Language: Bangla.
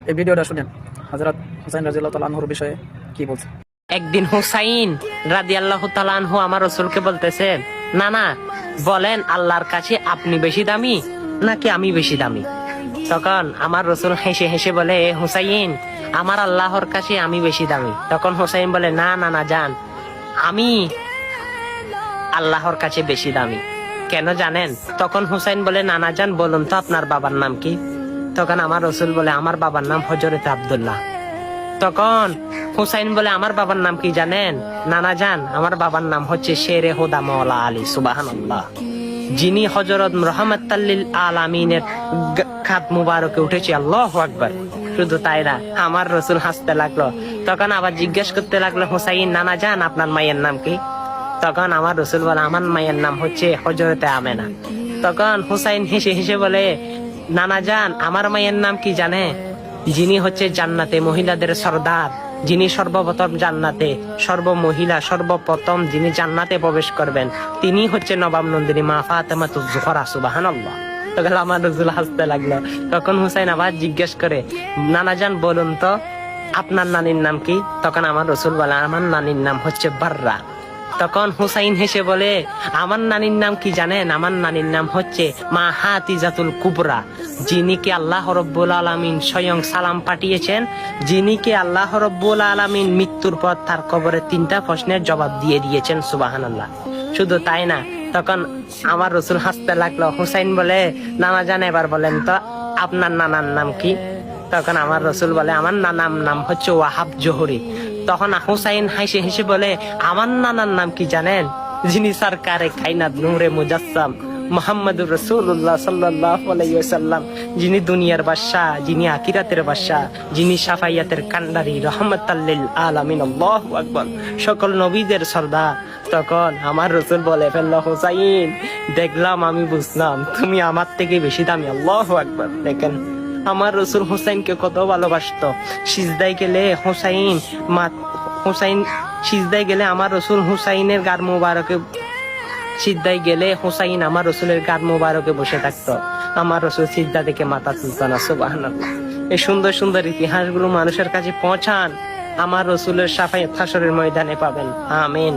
এই ভিডিওটা শুনেন হযরত হুসাইন রাদিয়াল্লাহু তাআলা আনহুর বিষয়ে কি বলছে। একদিন হুসাইন রাদিয়াল্লাহু তাআলা আনহু আমার রাসূলকে বলতেছেন, না বলেন আল্লাহর কাছে আপনি বেশি দামি নাকি আমি বেশি দামি? তখন আমার রাসূল হেসে হেসে বলে, হুসাইন আমার আল্লাহর কাছে আমি বেশি দামি। তখন হুসাইন বলে, না জান, আমি আল্লাহর কাছে বেশি দামি। কেন জানেন? তখন হুসাইন বলে, না জান, বলুন তো আপনার বাবার নাম কি? তখন আমার রাসূল বলে, আমার বাবার নাম হযরত আব্দুল্লাহ। তখন হুসাইন বলে, আমার বাবার নাম কি জানেন? নানা জান, আমার বাবার নাম হচ্ছে শেরে হুদা মাওলা আলী। সুবহানাল্লাহ। যিনি হযরত রাহমাতাল লিল আলামিনের খাত মুবারকে উঠেছে। আল্লাহু আকবার। শুধু তাই না, আমার রাসূল হাসতে লাগলো। তখন আবার জিজ্ঞেস করতে লাগলো, হুসাইন নানা জান, আপনার মায়ের নাম কি? তখন আমার রাসূল বলে, আমার মায়ের নাম হচ্ছে হযরতে আমেনা। তখন হুসাইন হেসে হেসে বলে, নানা জান, আমার মায়ের নাম কি জানে? যিনি হচ্ছে জান্নাতে মহিলাদের সর্দার, যিনি সর্বপ্রথম জান্নাতে সর্বমহিলা সর্বপ্রথম যিনি জান্নাতে প্রবেশ করবেন, তিনি হচ্ছে নবাব নন্দিনী মা ফাতেমাতুজ জোহরা। সুবহানাল্লাহ। তখন আমার রাসূল হাসতে লাগলো। তখন হুসাইন আবার জিজ্ঞেস করে, নানা জান, বলুন তো আপনার নানির নাম কি? তখন আমার রাসূল বলে, আমার নানির নাম হচ্ছে বাররা। তখন হুসাইন হেসে বলে, আমার নানির নাম কি জানেন? আমার নানির নাম হচ্ছে মা হাতিজাতুল কুবরা, যিনি কে আল্লাহ রাব্বুল আলামিন স্বয়ং সালাম পাঠিয়েছেন, যিনি কে আল্লাহ রাব্বুল আলামিন মৃত্যুর পর তার কবরে 3টা প্রশ্নের জবাব দিয়ে দিয়েছেন। সুবহানাল্লাহ। শুধু তাই না, তখন আমার রাসূল হাসতে লাগলো। হুসাইন বলে, নানা জান, এবার বলেন তো আপনার নানার নাম কি? তখন আমার রাসূল বলে, আমার নানার নাম হচ্ছে ওয়াহাব জোহরি। তখন হুসাইন হাসি হেসে বলে, আমার নানার নাম কি জানেন? যিনি সরকারে কায়নাত নূরে মুজাসসাম মুহাম্মদুর রাসূলুল্লাহ সাল্লাল্লাহু আলাইহি ওয়াসাল্লাম, যিনি দুনিয়ার বাদশা, যিনি আখিরাতের বাদশা, যিনি শাফায়াতের কান্ডারি, রাহমাতাল লিল আলামিন। আল্লাহু আকবার। সকল নবীদের সর্দার। তখন আমার রাসূল বলে ফেলল, হুসাইন দেখলাম, আমি বুঝলাম তুমি আমার থেকে বেশি দামি। আল্লাহু আকবার। দেখেন আমার রাসূল হুসাইনকে কত ভালোবাসতো। সিজদায় গেলে হুসাইন সিজদায় গেলে আমার রাসূল হুসাইনের গার মুবারকে সিজদায় গেলে হুসাইন আমার রাসূলের গার মুবারকে বসে থাকতো। আমার রাসূল সিজদা থেকে মাথা তুলতো না। সুবহানাল্লাহ। এই সুন্দর সুন্দর ইতিহাসগুলো মানুষের কাছে পৌঁছান, আমার রাসূলের শাফায়াত হাসরের ময়দানে পাবেন। আমিন।